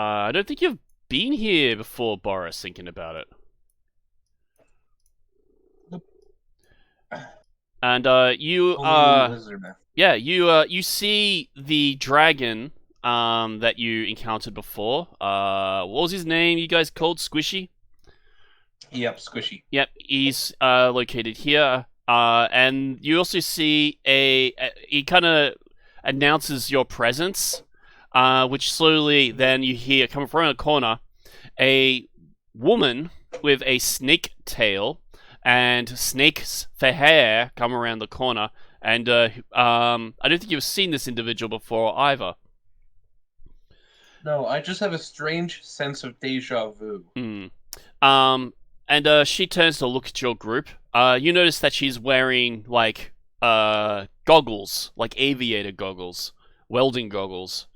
I don't think you've been here before, Boris, thinking about it. Nope. And you Only lizard man. yeah, you see the dragon that you encountered before. What was his name? You guys called Squishy? Yep, squishy. Yep, he's located here. And you also see he kind of announces your presence, which slowly then you hear coming from a corner a woman with a snake tail and snakes for hair come around the corner. And I don't think you've seen this individual before either. No, I just have a strange sense of deja vu. Mm. And she turns to look at your group. You notice that she's wearing like goggles, like aviator goggles, welding goggles.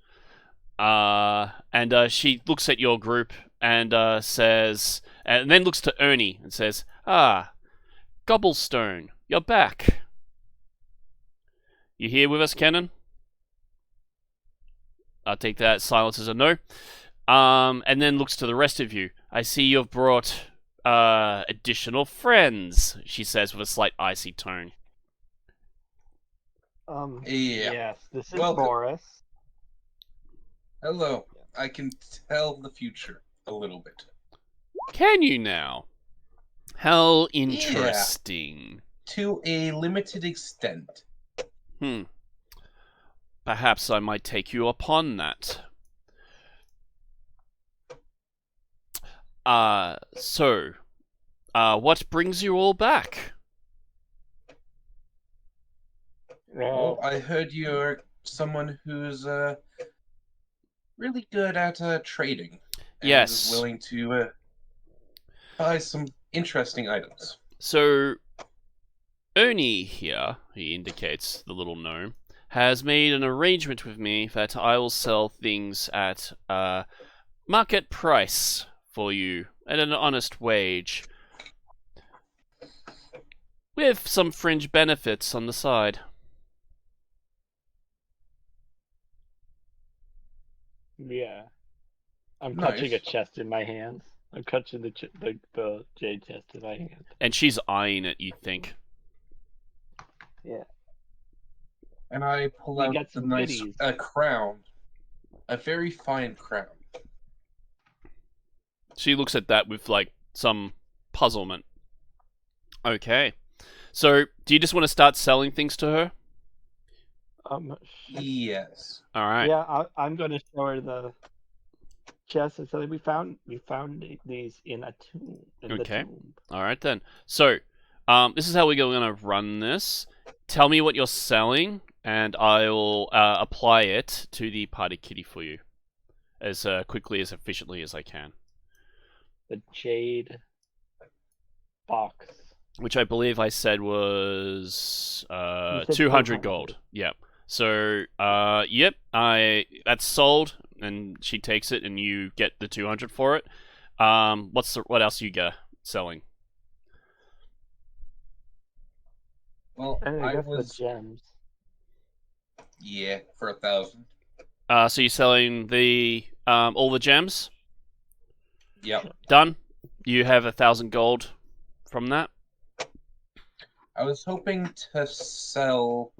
And she looks at your group and says, and then looks to Ernie and says, "Ah, Gobblestone, you're back. You here with us, Kenan?" I'll take that silence as a no. And then looks to the rest of you. "I see you've brought additional friends," she says with a slight icy tone. Yeah. Yes, this is Welcome. Boris. Hello. I can tell the future a little bit. Can you now? How interesting. To a limited extent. Perhaps I might take you upon that. So, what brings you all back? Well, I heard you're someone who's really good at trading. And Yes. is willing to buy some interesting items. So, Ernie here, he indicates the little gnome, has made an arrangement with me that I will sell things at market price for you at an honest wage, with some fringe benefits on the side. Yeah. I'm Nice. touching a chest in my hands. I'm touching the jade chest in my hand. And she's eyeing it, you think. Yeah. And I pull We out got the some nice goodies. crown. A very fine crown. She looks at that with, like, some puzzlement. Okay. So, do you just want to start selling things to her? Yes. All right. Yeah, I'm going to show her the chest and say we found these in a tomb. Okay. The tomb. All right then. So, this is how we're going to run this. Tell me what you're selling, and I'll apply it to the party kitty for you as quickly, as efficiently as I can. The jade box. Which I believe I said was You said 200 gold. Yep. So, yep, that's sold, and she takes it, and you get the 200 for it. What else you got selling? Well, And I guess was the gems. yeah for 1,000. So you're selling the all the gems? Yep. Done. You have 1,000 gold from that. I was hoping to sell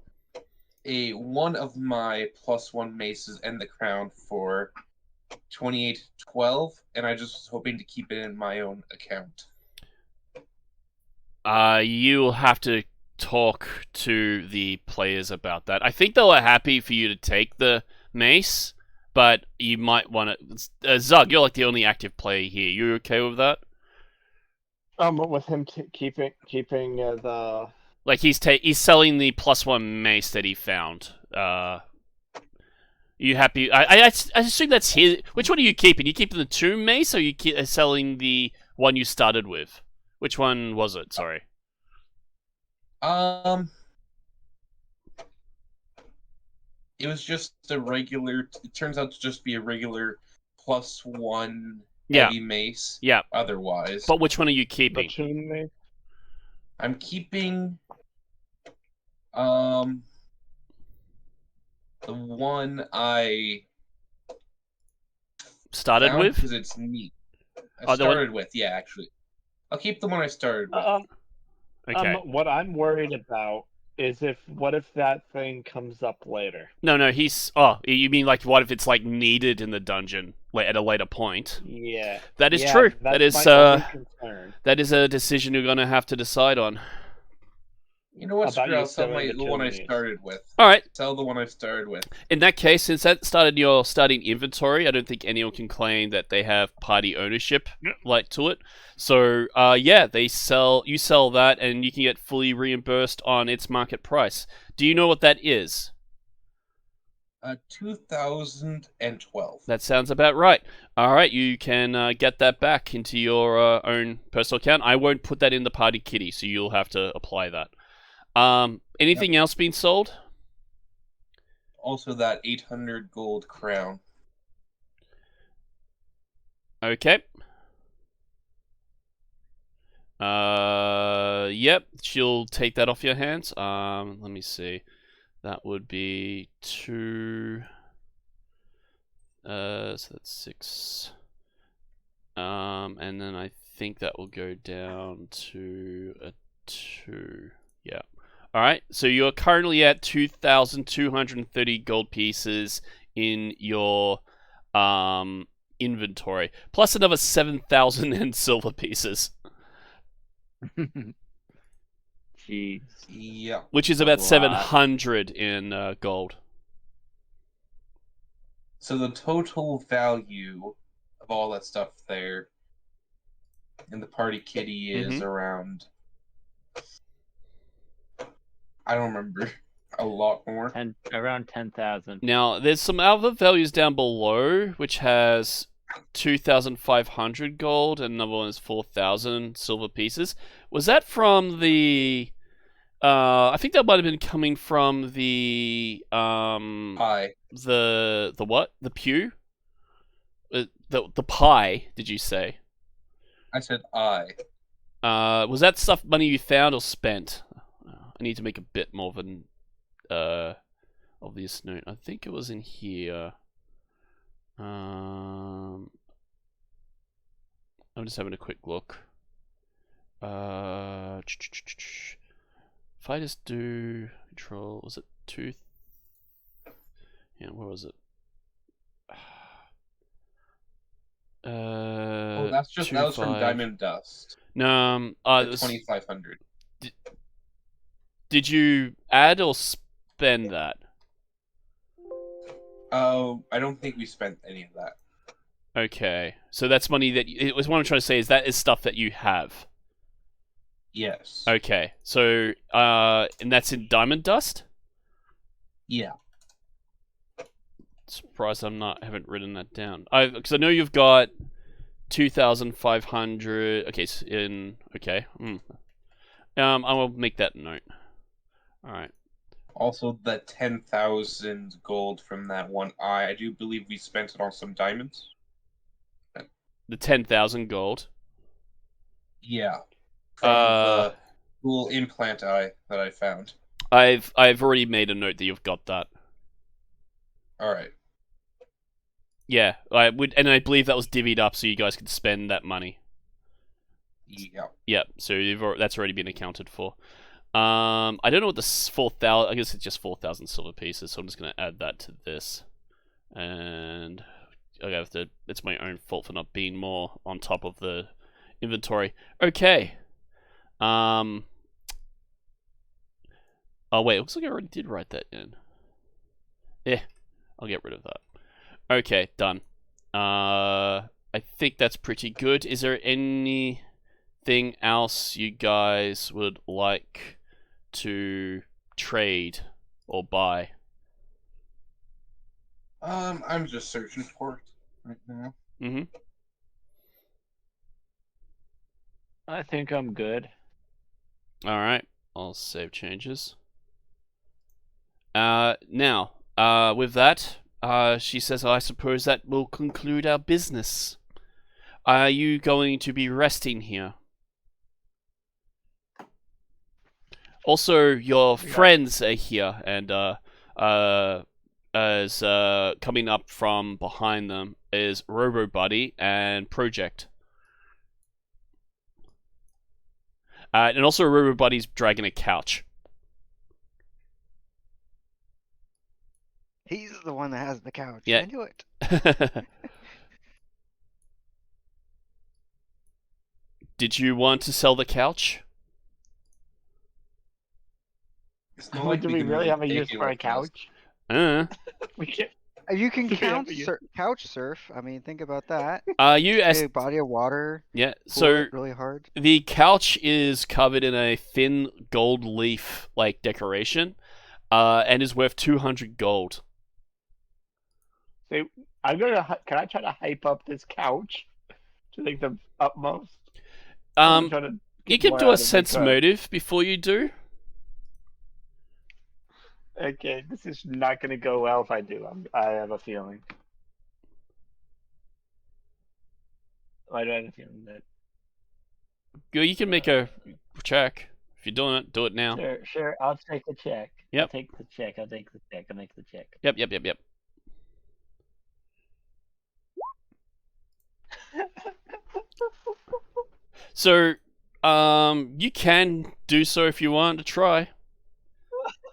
one of my +1 maces and the crown for 2812, and I just was hoping to keep it in my own account. You'll have to talk to the players about that. I think they were happy for you to take the mace, but you might want to. Zug, you're like the only active player here. You okay with that? With him keeping the. Like he's selling the +1 mace that he found. You happy? I assume that's his. Which one are you keeping? You keeping the tomb mace, or you selling the one you started with? Which one was it? Sorry. It was just a regular. It turns out to just be a regular +1 heavy mace. Yeah. Otherwise, But which one are you keeping? The tomb mace. I'm keeping the one I started with? Because it's neat. I started with, yeah, actually. I'll keep the one I started with. Okay. What I'm worried about is what if that thing comes up later? No, he's... Oh, you mean like what if it's like needed in the dungeon at a later point? Yeah. That is true. That's my only concern. That is a decision you're going to have to decide on. You know what, About screw, you I'll sell selling the the one I Toonies. started with. Alright. Sell the one I started with. In that case, since that started your starting inventory, I don't think anyone can claim that they have party ownership like to it. So, yeah, you sell that and you can get fully reimbursed on its market price. Do you know what that is? 2012. That sounds about right. Alright, you can get that back into your own personal account. I won't put that in the party kitty, so you'll have to apply that. Anything else being sold? Also that 800 gold crown. Okay. Yep, she'll take that off your hands. Let me see. That would be 2. So that's 6. And then I think that will go down to a 2. Yeah. Alright, so you're currently at 2,230 gold pieces in your inventory, plus another 7,000 in silver pieces. Jeez. Yeah. Which is about 700 in gold. So the total value of all that stuff there in the party kitty is around... I don't remember. A lot more. Around 10,000. Now, there's some other values down below, which has 2,500 gold, and another one is 4,000 silver pieces. Was that from the... I think that might have been coming from the... Pie. The what? The pew? The pie, did you say? I said I. Was that stuff money you found or spent? I need to make a bit more of an obvious note. I think it was in here. I'm just having a quick look. If I just do control, was it 2? Yeah, where was it? Oh, that was from Diamond Dust. No, it was 2,500. Did you add or spend that? Oh, I don't think we spent any of that. Okay, so that's money that it was. What I'm trying to say is that is stuff that you have. Yes. Okay, so and that's in Diamond Dust. Yeah. Surprised haven't written that down. Because I know you've got 2,500. Okay, okay. I will make that note. All right. Also, the 10,000 gold from that one I do believe we spent it on some diamonds. The 10,000 gold. Yeah. From the cool implant eye that I found. I've already made a note that you've got that. All right. Yeah, I believe that was divvied up so you guys could spend that money. Yeah. Yep. So that's already been accounted for. I don't know what the 4,000. I guess it's just 4,000 silver pieces. So I'm just gonna add that to this, and I have to. It's my own fault for not being more on top of the inventory. Okay. Oh wait, it looks like I already did write that in. Yeah, I'll get rid of that. Okay, done. I think that's pretty good. Is there anything else you guys would like to trade or buy? I'm just searching for it right now. Mm-hmm. I think I'm good. Alright, I'll save changes. Now, with that, she says, I suppose that will conclude our business. Are you going to be resting here? Also, your friends are here, and as coming up from behind them is Robo Buddy and Project. And also Robo Buddy's dragging a couch. He's the one that has the couch. Yeah. I knew it. Did you want to sell the couch? It's not like Do we can really have a take use you for a with us. couch? We can't. You can Yeah, count but you- couch surf. I mean, think about that. You Big body of water. yeah. Pull So it really hard. the couch is covered in a thin gold leaf like decoration, and is worth 200 gold. Say, I'm gonna. Can I try to hype up this couch to like the utmost? I'm trying to You get can more do out a of the sense car. motive before you do. Okay, this is not gonna go well if I do. I have a feeling. Why do I have a feeling that? You can make a check if you're doing it. Do it now. Sure. I'll take the check. Yep. I'll take the check. I'll make the check. Yep. So, you can do so if you want to try.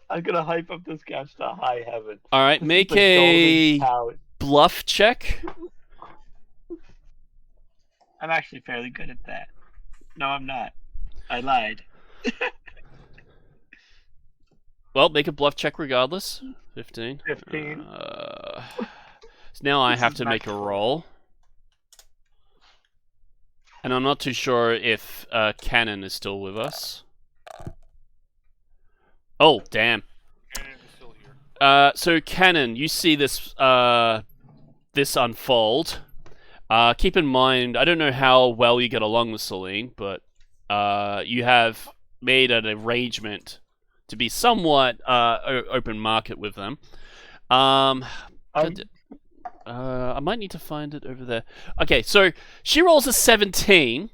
I'm gonna hype up this couch to high heaven. All right, This is make the a golden couch. bluff check. I'm actually fairly good at that. No, I'm not. I lied. Well, make a bluff check regardless. 15. 15. So now I This have is to make a maximum. roll. And I'm not too sure if Cannon is still with us. Oh, damn. Cannon is still here. So Cannon, you see this this unfold. Keep in mind, I don't know how well you get along with Celine, but you have made an arrangement to be somewhat open market with them. I might need to find it over there. Okay, so she rolls a 17.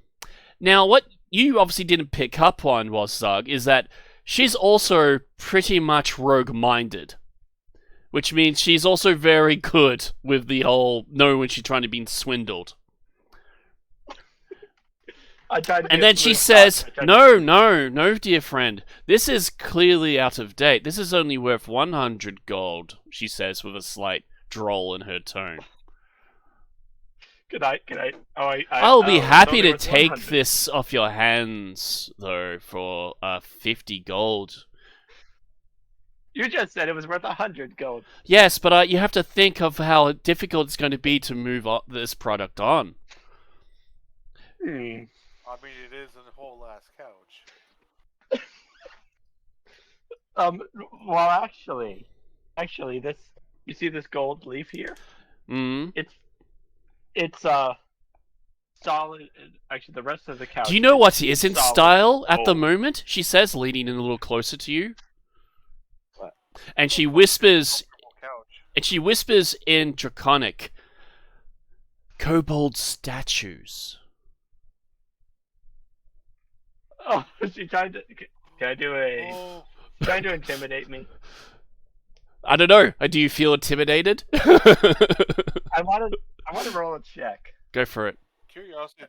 Now, what you obviously didn't pick up on was, Zug, is that she's also pretty much rogue-minded. Which means she's also very good with the whole know when she's trying to be swindled. I tried to And be a then she smooth says, talker. I tried to- no, dear friend. This is clearly out of date. This is only worth 100 gold, she says with a slight drawl in her tone. Can I? I'll be it's happy only to worth take 100. this off your hands, though, for 50 gold. You just said it was worth 100 gold. Yes, but you have to think of how difficult it's going to be to move this product on. I mean, it is a whole ass couch. Well, actually, this. You see this gold leaf here? Mm. It's solid. Actually, the rest of the couch. Do you know what is in solid style at the gold. moment? She says, leaning in a little closer to you. What? And she whispers, Couch. in Draconic, kobold statues. Oh, she tried to. Can I do a? Oh, Trying to intimidate me. I don't know. Do you feel intimidated? I want to roll a check. Go for it. curiosity.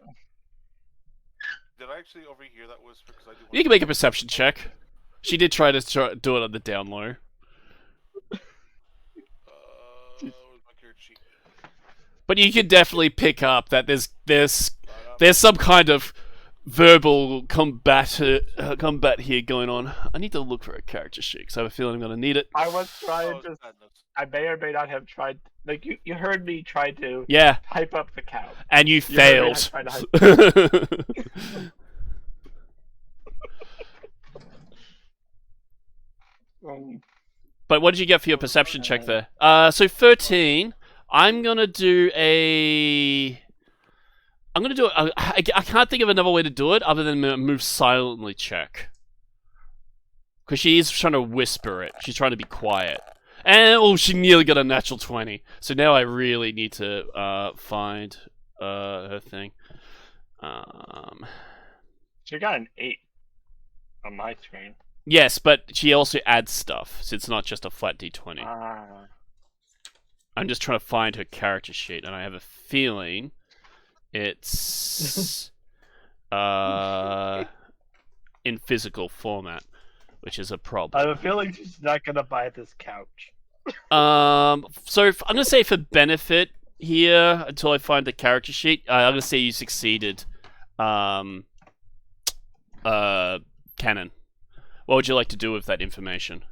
Did I actually overhear that whisper? Because I do. You can make a perception check. She did try to do it on the down low. Where's my character sheet? But you can definitely pick up that there's some kind of verbal combat here going on. I need to look for a character sheet because I have a feeling I'm going to need it. I was trying Oh, to. sadness. I may or may not have tried. Like you heard me try to Yeah, hype up the couch. and you You heard me failed. try to But what did you get for your perception check there? So 13. I'm gonna do a. I can't think of another way to do it other than a move silently check. Because she is trying to whisper it. She's trying to be quiet. And she nearly got a natural 20. So now I really need to find her thing. She got an 8 on my screen. Yes, but she also adds stuff, so it's not just a flat d20. I'm just trying to find her character sheet, and I have a feeling it's in physical format, which is a I problem. have a feeling she's not gonna buy this couch. So I'm gonna say for benefit here until I find the character sheet, I'm gonna say you succeeded. Canon. What would you like to do with that information?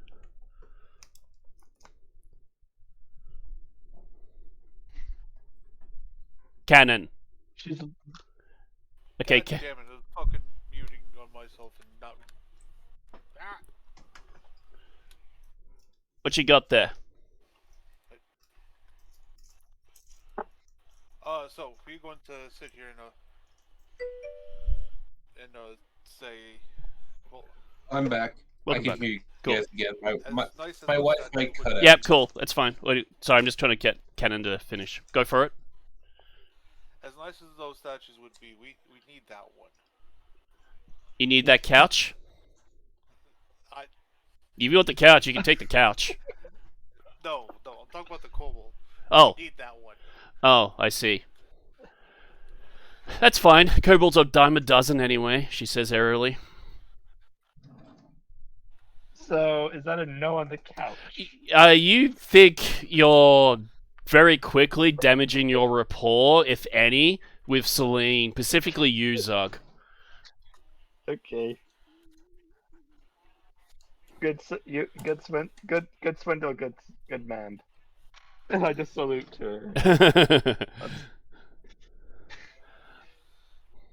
Canon. She's Okay. God damn it! I was fucking muting on myself and not. Ah! What you got there? So we're going to sit here and say, well, I'm back. Welcome I back. can hear you Cool. guys again. as My nice as my those Wi-Fi statues would cut out. Yep, cool. That's fine. Sorry, I'm just trying to get Canon to finish. Go for it. As nice as those statues would be, we need that one. You need that couch? I If you want the couch, you can take the couch. no, I'm talking about the kobold. Oh, We need that one. oh, I see. That's fine. Kobolds are dime a dozen anyway, she says airily. so. Is that a no on the couch? You think you're very quickly damaging your rapport, if any, with Celine, specifically you, Zug. Okay. Good swindle, good man. And I just salute her.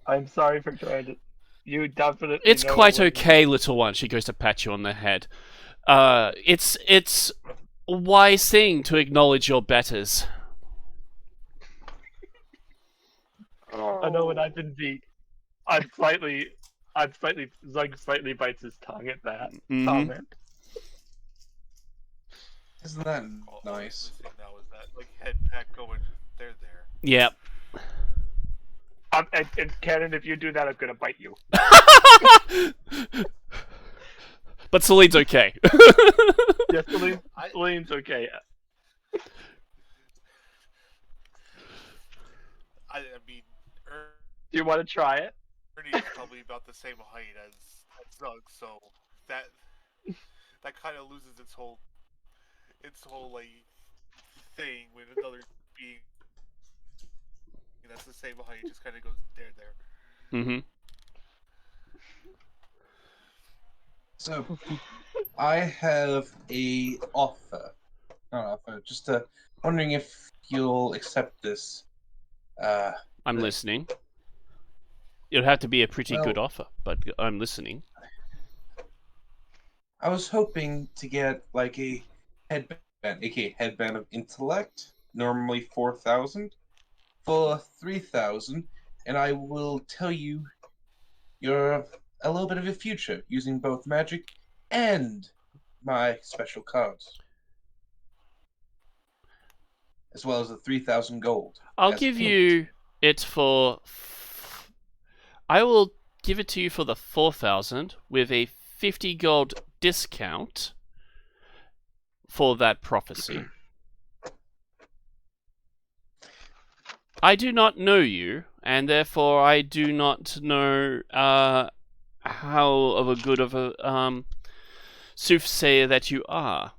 I'm sorry for trying to. You definitely. It's know quite what- okay, little one. She goes to pat you on the head. It's a wise thing to acknowledge your betters. I know when I've been beat. Zug slightly bites his tongue at that Mhm. comment. Isn't that All nice? I'm missing now is that like head pat going. They're there. Yep. And Cannon, if you do that, I'm gonna bite you. But Celine's okay. Yes, Celine's okay. I mean, Do you want to try it? Ernie is probably about the same height as Zug, so that kind of loses its whole like thing when another being that's the same height just kind of goes there. Mm-hmm. So, I have a offer. Not offer, just wondering if you'll accept this. I'm listening. It'll have to be a pretty good Well- offer, but I'm listening. I was hoping to get like a headband, aka headband of intellect, normally 4,000, for 3,000, and I will tell you you're a little bit of a future using both magic and my special cards, as well as the 3,000 gold. I'll as give payment. you it for. I will give it to you for the 4,000 with a 50 gold discount for that prophecy. I do not know you, and therefore I do not know how of a good of a soothsayer that you are.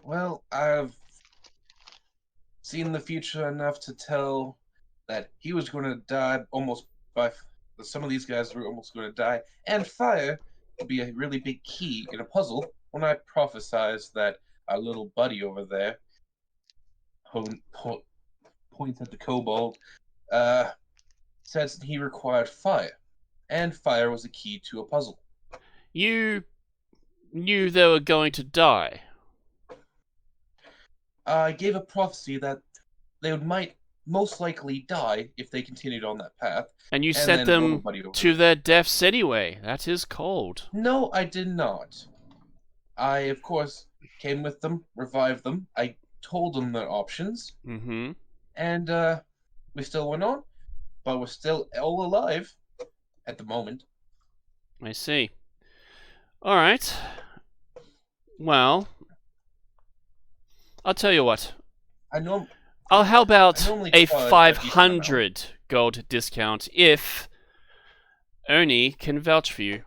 Well, I've seen the future enough to tell that he was going to die almost by. Some of these guys were almost going to die, and fire would be a really big key in a puzzle. When I prophesized that our little buddy over there, points at the kobold, says he required fire, and fire was a key to a puzzle. You knew they were going to die. I gave a prophecy that they might most likely die if they continued on that path. And you And sent then little them buddy over to their deaths anyway. That is cold. No, I did not. I, of course, came with them, revived them. I told them their options, Mm-hmm. and we still went on, but we're still all alive at the moment. I see. Alright. Well, I'll tell you what. I know. Oh, how about I normally a charge a decent 500 gold discount if Ernie can vouch for you?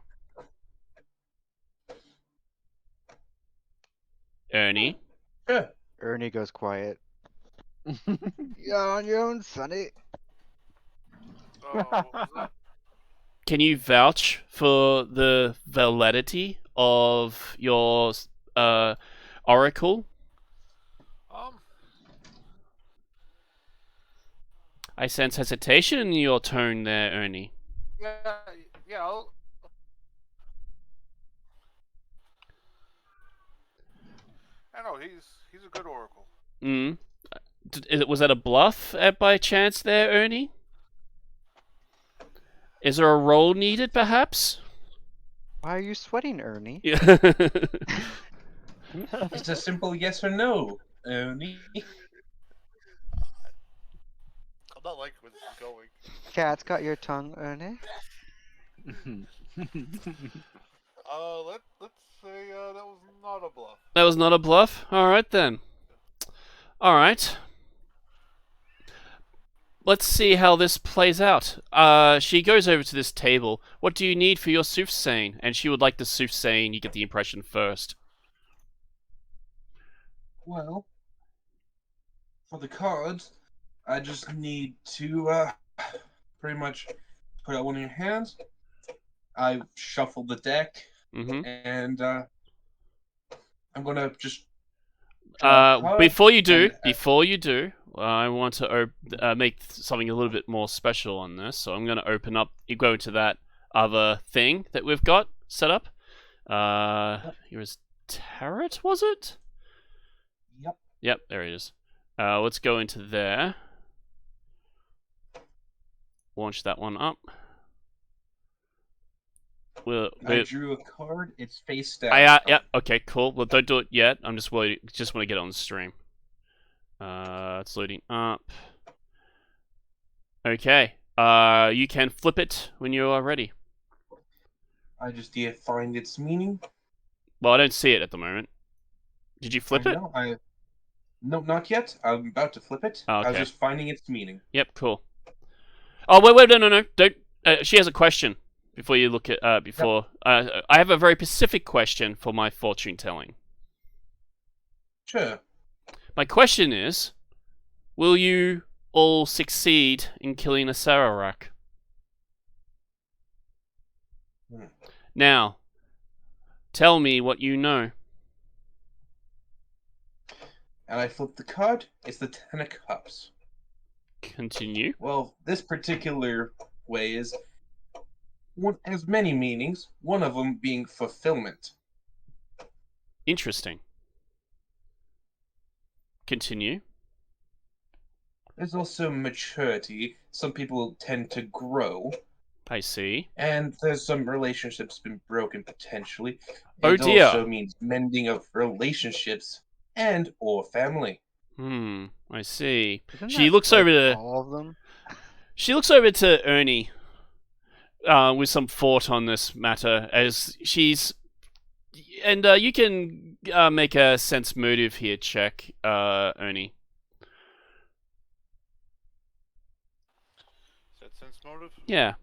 Ernie? Sure. Ernie goes quiet. You're on your own, Sonny. What was that? Can you vouch for the validity of your oracle? I sense hesitation in your tone there, Ernie. Yeah, I know he's a good oracle. Mm. Was that a bluff by chance there, Ernie? Is there a roll needed, perhaps? Why are you sweating, Ernie? Yeah. It's a simple yes or no. Ernie. I'm not liking where this is going. Cat's got your tongue, Ernie. Let's say that was not a bluff. That was not a bluff? Alright then. Alright. Let's see how this plays out. She goes over to this table. What do you need for your soothsaying? And she would like the soothsaying. You get the impression first. Well, for the cards, I just need to pretty much put out one of your hands. I shuffle the deck, Mm-hmm. and I'm gonna just draw a card, Before you do, I want to make something a little bit more special on this. So I'm going to open up. You go to that other thing that we've got set up. Here is Tarot, was it? Yep. Yep, there it is. Let's go into there. Launch that one up. I drew a card. It's face down. Yeah. Okay. Cool. Well, don't do it yet. I'm just waiting. Just want to get it on the stream. It's loading up. Okay. You can flip it when you are ready. I just need to find its meaning. Well, I don't see it at the moment. Did you flip it? No, not yet. I'm about to flip it. Oh, okay. I was just finding its meaning. Yep. Cool. Oh wait, no. Don't. She has a question. Before you look at I have a very specific question for my fortune telling. Sure. My question is, will you all succeed in killing Acererak? Now, tell me what you know. And I flip the card. It's the Ten of Cups. Continue. Well, this particular way is one has many meanings. One of them being fulfillment. Interesting. Continue. There's also maturity. Some people tend to grow. I see. And there's some relationships been broken potentially. Oh It dear. also means mending of relationships and or family. I see. Isn't She that, looks like, over to all of them. She looks over to Ernie with some thought on this matter as she's... And you can make a sense motive here check, Ernie. Is that sense motive? Yeah.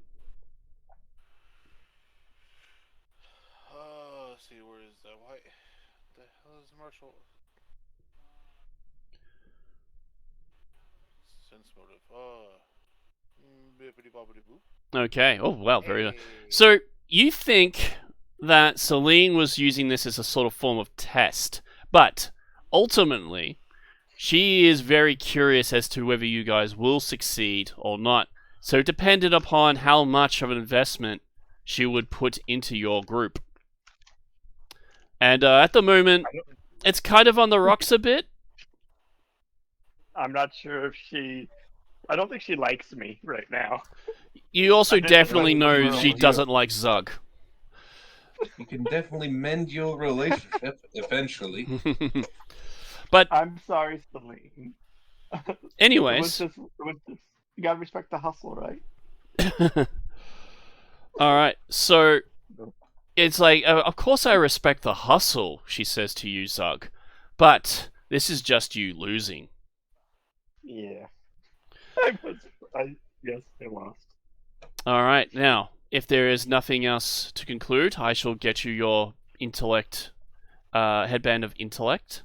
Let's see, where is that? Why the hell is Marshall? Sense motive. Bippity boppity boop. Okay. Oh, wow. Very nice. Hey. So, you think that Celine was using this as a sort of form of test, but ultimately, she is very curious as to whether you guys will succeed or not. So, dependent upon how much of an investment she would put into your group. And at the moment, it's kind of on the rocks a bit. I'm not sure if she. I don't think she likes me right now. You also I think definitely that's know what she we're doesn't like Zug. You can definitely mend your relationship eventually. But I'm sorry, Celine. anyways, It was just, you gotta respect the hustle, right? all right. So it's like, of course I respect the hustle, she says to you, Zug, but this is just you losing. Yeah. Yes, I lost. All right, now, if there is nothing else to conclude, I shall get you your intellect, headband of intellect.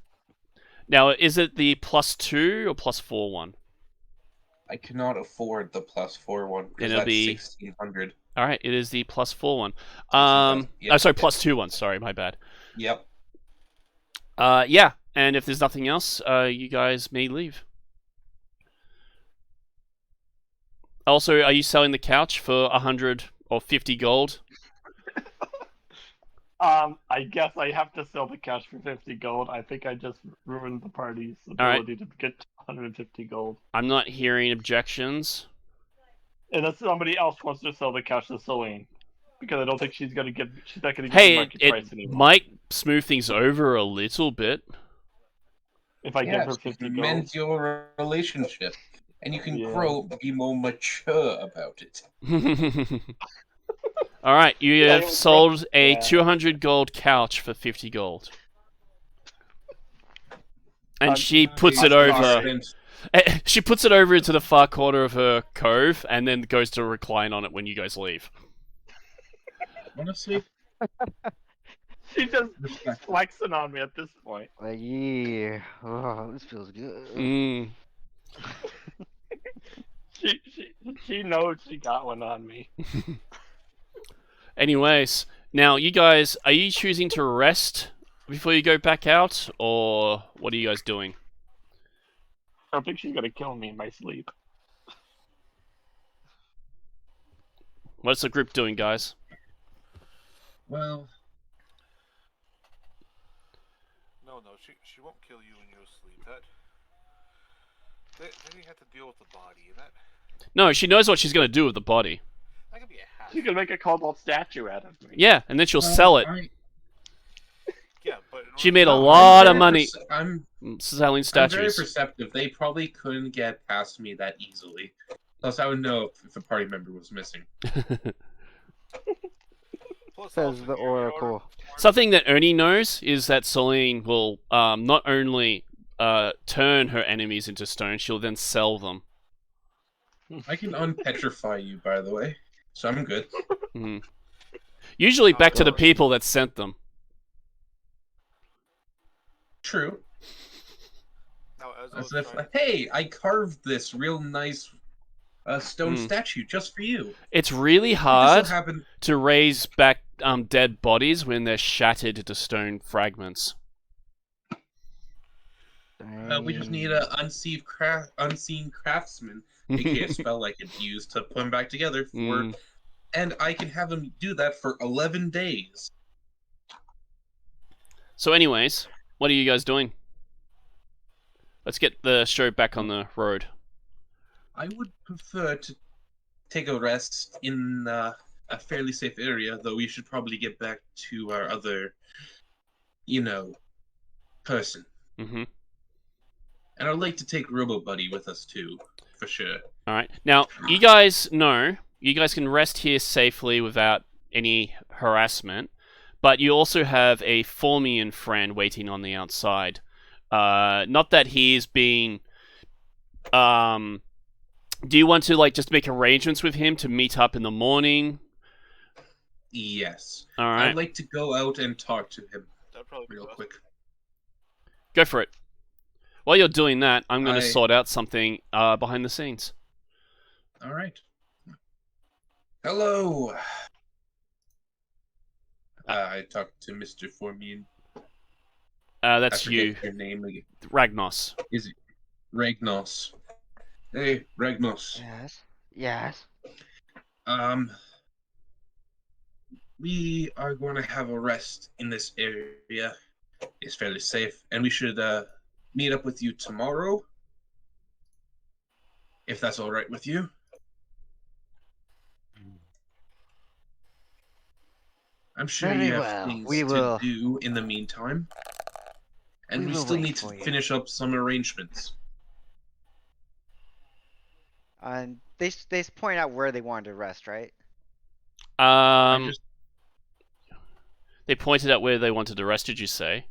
Now, is it the +2 or +4 one? I cannot afford the +4 one Then because it'll that's be 1600. all right. It is the +4 one. 16,000. Oh, sorry, +2 one. Sorry, my bad. Yep. Yeah. And if there's nothing else, you guys may leave. Also, are you selling the couch for 100 or 50 gold? I guess I have to sell the couch for 50 gold. I think I just ruined the party's All right. ability to get 150 gold. I'm not hearing objections. Unless somebody else wants to sell the couch to Celine. Because I don't think she's not gonna get the Hey, market price it anymore. might smooth things over a little bit. If I give her Yes, 50 it gold. mends your relationship, and you can Yeah. grow, be more mature about it. All right, you Yeah, have it was sold a yeah. 200 gold couch for 50 gold. And I'm- she puts I'm it over. sorry. She puts it over into the far corner of her cove, and then goes to recline on it when you guys leave. Honestly, She's respect. flexing on me at this point. Like, yeah. Oh, this feels good. Mm. She knows she got one on me. Anyways, now you guys, are you choosing to rest before you go back out, or what are you guys doing? I think she's gonna kill me in my sleep. What's the group doing, guys? Well, No, she won't kill you in your sleep. Then you have to deal with the body, and that No, she knows what she's going to do with the body. could be a half. She's gonna make a cobalt statue out of me. Yeah, and then she'll sell it. Yeah, but in She order made to- a no, lot of very money I'm selling very statues. perceptive. They probably couldn't get past me that easily. Plus, I would know if a party member was missing. Plus, Says also, the in order- Oracle. Something that Ernie knows is that Celine will not only turn her enemies into stone, she'll then sell them. I can unpetrify you, by the way, so I'm good. Mhm. Usually back to the people that sent them. True. Now, as I As was if, trying, hey, I carved this real nice stone Hmm. statue just for you. It's really It just hard so happened. to raise back dead bodies when they're shattered into stone fragments. We just need an unseen craftsman, aka a spell I could use to put them back together for, Mm. and I can have them do that for 11 days. So, anyways, what are you guys doing? Let's get the show back on the road. I would prefer to take a rest in a fairly safe area, though we should probably get back to our other, person. Mm-hmm. And I'd like to take Robo Buddy with us too, for sure. All right. Now, you guys know you guys can rest here safely without any harassment, but you also have a Formian friend waiting on the outside. Not that he's being. Do you want to just make arrangements with him to meet up in the morning? Yes. All right. I'd like to go out and talk to him that'd probably be real best. quick. Go for it. While you're doing that, I'm going to I- sort out something behind the scenes. All right. Hello. I talked to Mr. Formian. I That's forget you, your name again. Ragnos. Is it Ragnos? Hey, Ragnos. Yes. Yes. We are going to have a rest in this area. It's fairly safe, and we should meet up with you tomorrow, if that's all right with you. I'm sure Very you have well. things We to will- do in the meantime, and We we will still wait need to for you. finish up some arrangements. And they point out where they wanted to rest, right? I Um, just They pointed out where they wanted to rest. Did you say?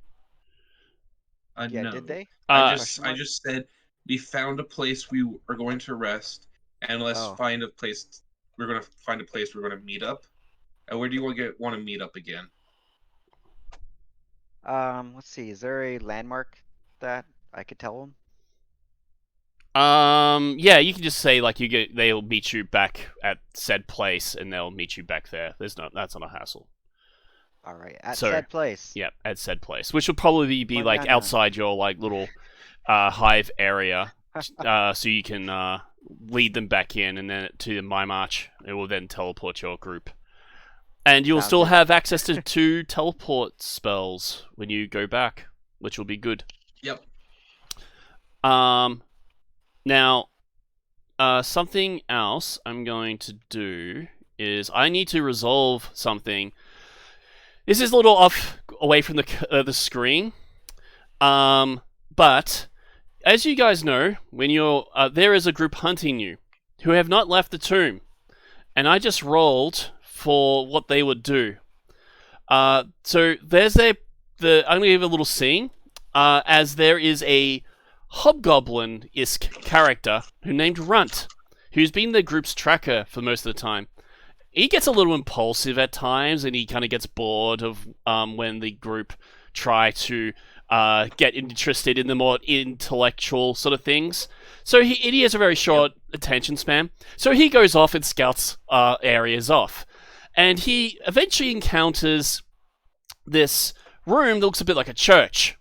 Yeah, No. did they? Uh, I just said we found a place we are going to rest, and let's Oh. find a place. We're going to find a place we're going to meet up. And where do you want to meet up again? Let's see. Is there a landmark that I could tell them? Yeah, you can just say like they'll meet you back at said place, and they'll meet you back there. That's not a hassle. All right, at So, said place. Yeah, at said place, which will probably be like Manana. outside your like little hive area, so you can lead them back in, and then to my march, it will then teleport your group, and you'll Sounds still good. have access to 2 teleport spells when you go back, which will be good. Yep. Now, something else I'm going to do is I need to resolve something. This is a little off away from the screen, but as you guys know, when you're there is a group hunting you who have not left the tomb, and I just rolled for what they would do. So there's I'm going to give a little scene, as there is a hobgoblin-esque character who named Runt, who's been the group's tracker for most of the time. He gets a little impulsive at times, and he kind of gets bored of when the group try to get interested in the more intellectual sort of things. So he has a very short attention span. So he goes off and scouts areas off. And he eventually encounters this room that looks a bit like a church.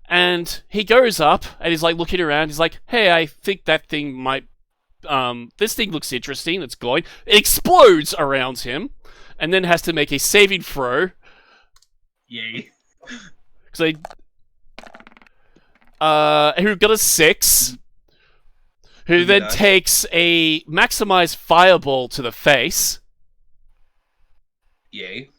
And he goes up and he's like looking around. He's like, hey, I think that thing might... this thing looks interesting. It's glowing. It explodes around him. And then has to make a saving throw. Yay. Because who got a 6. Who then Yeah. takes a maximized fireball to the face. Yay.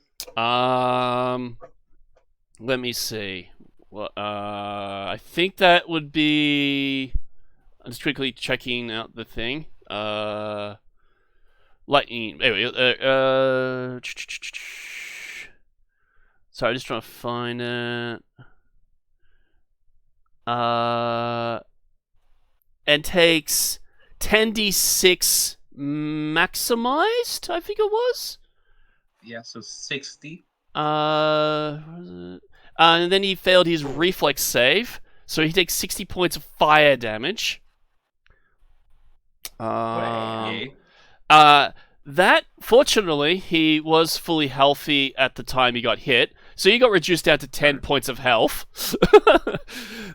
Let me see. Well, I think that would be... I'm just quickly checking out the thing. Lightning... Anyway, sorry, I'm just trying to find it. And takes 10d6 maximized, I think it was? Yeah, so 60. What was it? And then he failed his reflex save, so he takes 60 points of fire damage. Yay. That, fortunately, he was fully healthy at the time he got hit, so he got reduced down to 10 points of health.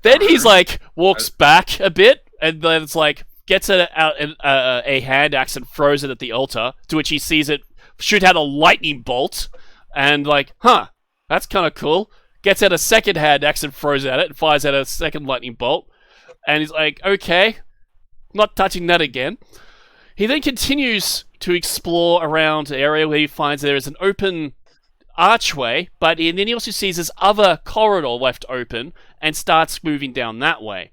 Then he's like, walks back a bit, and then it's like, gets a hand axe and throws it at the altar, to which he sees it shoot out a lightning bolt, and like, huh, that's kind of cool. Gets out a second hand axe and throws at it, and fires out a second lightning bolt, and he's like, okay, not touching that again. He then continues to explore around the area where he finds there is an open archway, but then he also sees this other corridor left open and starts moving down that way.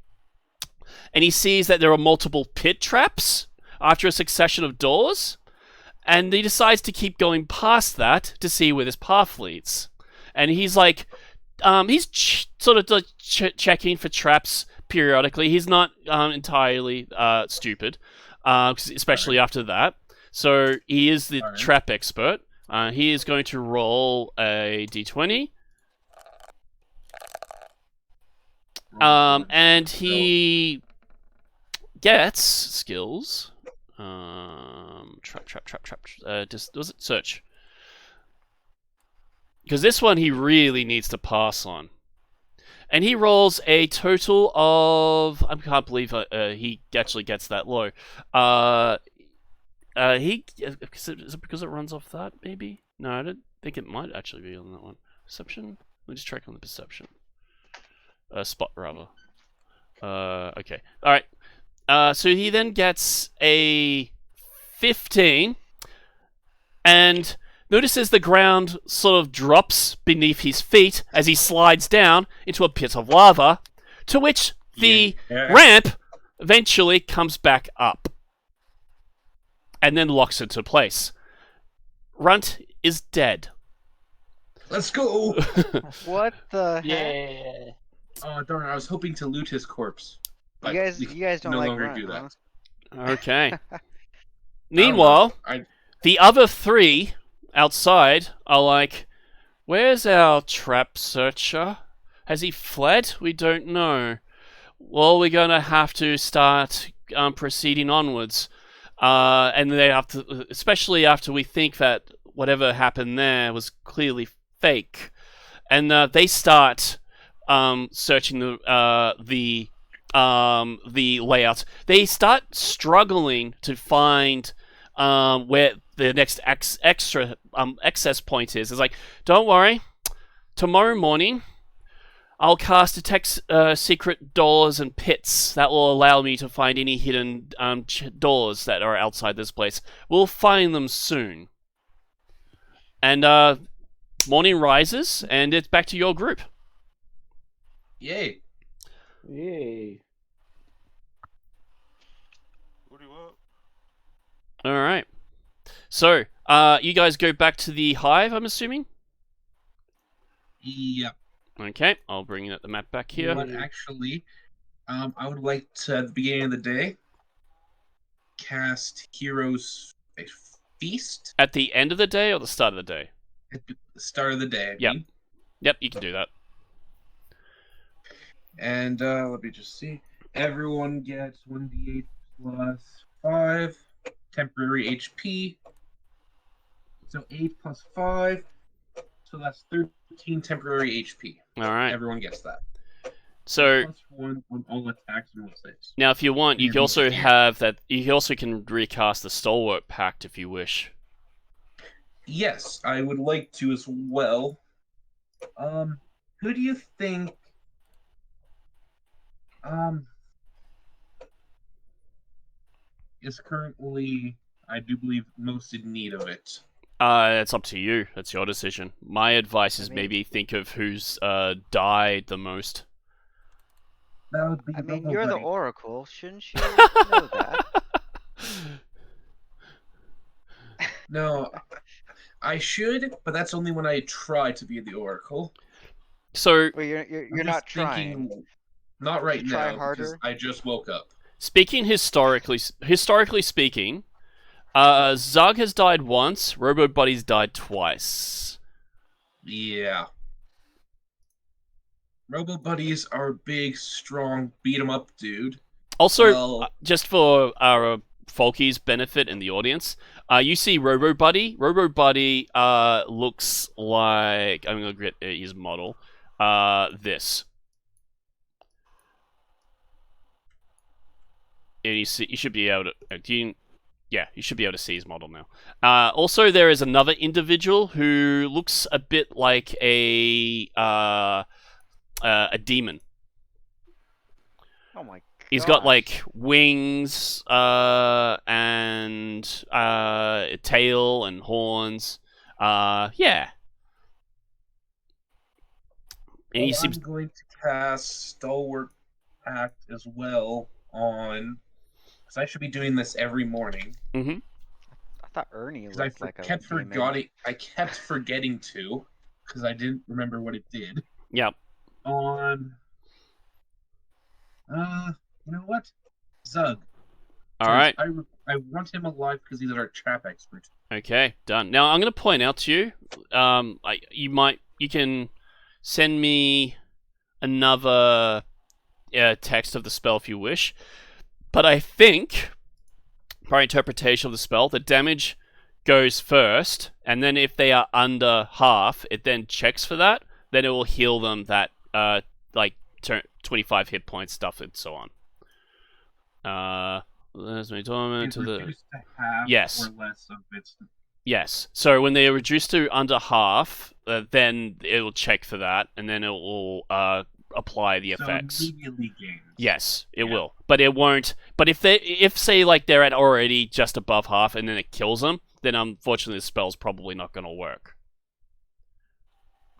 And he sees that there are multiple pit traps after a succession of doors, and he decides to keep going past that to see where this path leads. And he's like, sort of checking for traps periodically. He's not entirely stupid, especially after that. So he is the trap expert. He is going to roll a d20. And he gets skills. Trap. Was it search? Because this one he really needs to pass on. And he rolls a total of... I can't believe he actually gets that low. Is it because it runs off that, maybe? No, I don't think it might actually be on that one. Perception? Let me just check on the perception. Spot, rather. Okay. Alright. So he then gets a 15, and notices the ground sort of drops beneath his feet as he slides down into a pit of lava, to which the ramp eventually comes back up, and then locks into place. Runt is dead. Let's go! What the heck? Yeah. Oh darn! I was hoping to loot his corpse. You But guys, we you guys can don't no like longer run, do that. huh? Okay. I don't know. Meanwhile, I the other three outside are like, "Where's our trap searcher? Has he fled? We don't know. Well, we're gonna have to start proceeding onwards, and they have to, especially after we think that whatever happened there was clearly fake, and they start searching the layout. They start struggling to find where the next access point is. It's like, don't worry, tomorrow morning I'll cast detect secret doors and pits that will allow me to find any hidden doors that are outside this place. We'll find them soon. And morning rises, and it's back to your group. yay! Yay. What do you want? All right. So, you guys go back to the hive, I'm assuming? Yep. Okay, I'll bring the map back here. But actually, I would like to, at the beginning of the day, cast Heroes Feast At the end of the day or the start of the day? at the start of the day. I Yep. mean. Yep, you can do that. And let me just see. Everyone gets 1d8 plus 5 temporary HP. So 8 plus 5. So that's 13 temporary HP. All right. Everyone gets that. So Plus 1 on all attacks and all saves. now, if you want, you Yeah, can also yeah. have that. You also can recast the Stalwart Pact if you wish. Yes, I would like to as well. Who do you think is currently, I do believe, most in need of it? It's up to you. That's your decision. My advice is I mean- maybe think of who's died the most. That would be I mean, Robo you're the Buddy. Oracle. Shouldn't you know that? No, I should, but that's only when I try to be the Oracle. So, Well, you're I'm not just trying. thinking, not right you try now, because harder? I just woke up. speaking historically speaking, Zug has died once. Robo Buddy's died twice. Yeah. Robo Buddies are big, strong, beat 'em up dude. Also, Well- just for our Folky's benefit in the audience, you see Robo Buddy. Robo Buddy looks like, I'm gonna get his model. This. And you should be able to. Yeah, you should be able to see his model now. Also, there is another individual who looks a bit like a demon. Oh my god. He's got like wings and a tail and horns. Yeah. And he Well, seems I'm going to cast Stalwart Pact as well on, because I should be doing this every morning. Mm-hmm. I thought Ernie Because I looked like a kept demon. forgetting. I kept forgetting to, because I didn't remember what it did. Yep. On, you know what? Zug. All right. I want him alive because he's our trap expert. Okay. Done. Now I'm going to point out to you. You can send me another text of the spell if you wish, but I think, by interpretation of the spell, the damage goes first, and then if they are under half, it then checks for that. Then it will heal them that 25 hit points stuff and so on. There's my torment It's to the reduced to half Yes. or less of its. yes. So when they are reduced to under half, then it will check for that, and then it will apply the So effects. immediately gains. Yes, it Yeah. will, but it won't. But if say like they're at already just above half, and then it kills them, then unfortunately the spell's probably not going to work.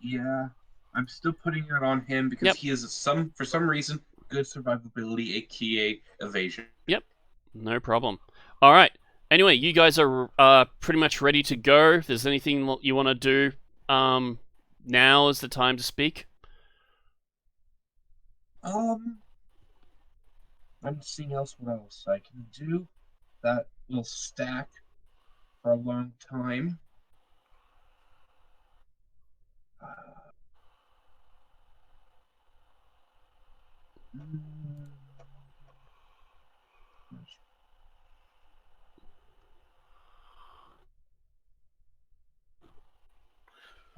Yeah, I'm still putting it on him because Yep. he is for some reason good survivability, aka evasion. No problem. All right. Anyway, you guys are pretty much ready to go. If there's anything you want to do now is the time to speak. I'm seeing what else I can do that will stack for a long time.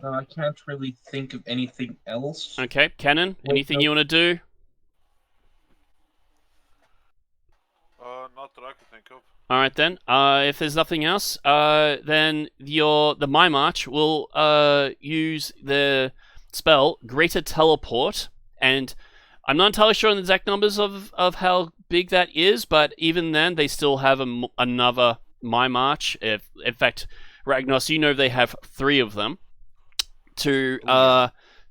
No, I can't really think of anything else. Okay, Cannon, Wait, anything no. you want to do? Not that I can think of. All right then. If there's nothing else, then the My March will use the spell Greater Teleport, and I'm not entirely sure on the exact numbers of how big that is, but even then, they still have another My March. If in fact, Ragnos, you know they have 3 of them to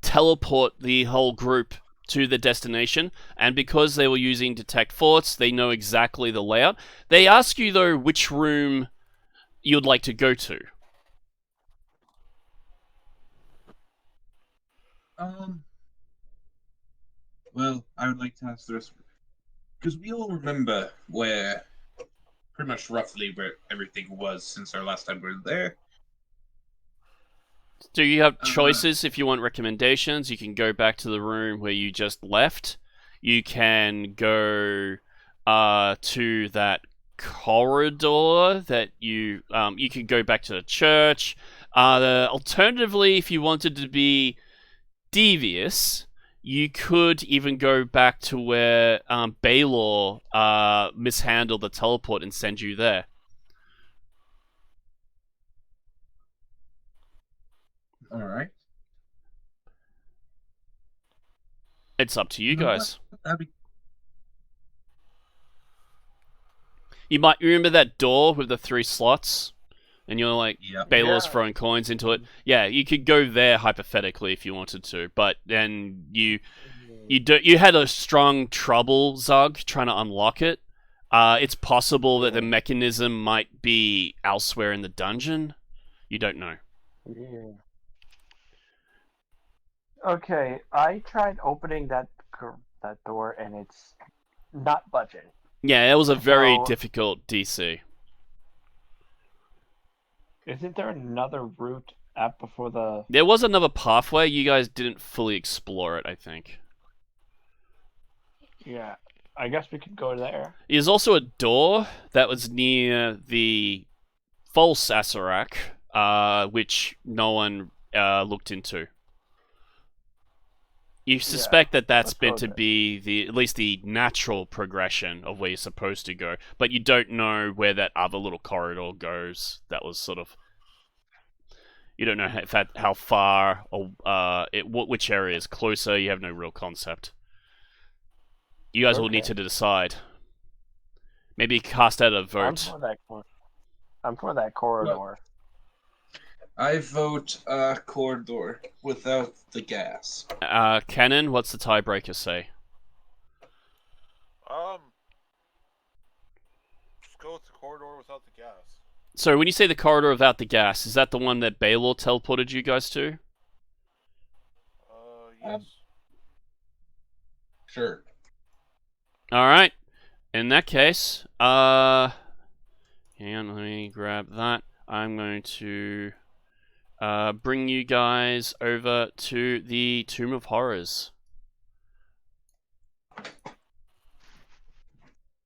teleport the whole group to the destination, and because they were using detect forts, they know exactly the layout. They ask you though which room you'd like to go to. Well, I would like to ask the rest because we all remember where, pretty much roughly where everything was since our last time we were there. Do you have choices if you want recommendations? You can go back to the room where you just left. You can go to that corridor that you could go back to the church. Alternatively, if you wanted to be devious, you could even go back to where Baylor mishandled the teleport and send you there. All right. It's up to you guys. That'd be... You might remember that door with the 3 slots, and you're like, Baylor's Yeah. throwing coins into it. Yeah, you could go there hypothetically if you wanted to, but then you had a strong trouble, Zug, trying to unlock it. It's possible that the mechanism might be elsewhere in the dungeon. You don't know. Yeah. Okay, I tried opening that door and it's not budging. Yeah, it was a very So- difficult DC. Isn't there another route up before the? There was another pathway. You guys didn't fully explore it, I think. Yeah, I guess we could go there. There's also a door that was near the false acererak, which no one looked into. You suspect that that's let's go meant to there. be at least the natural progression of where you're supposed to go, but you don't know where that other little corridor goes. That was sort of, you don't know how far or which area is closer. You have no real concept. You guys will need to decide. Maybe cast out a vote. I'm for that corridor. I vote corridor without the gas. Cannon, what's the tiebreaker say? Just go with the corridor without the gas. So when you say the corridor without the gas, is that the one that Baylor teleported you guys to? Yes. Sure. Alright. In that case, hang on, let me grab that. I'm going to bring you guys over to the Tomb of Horrors.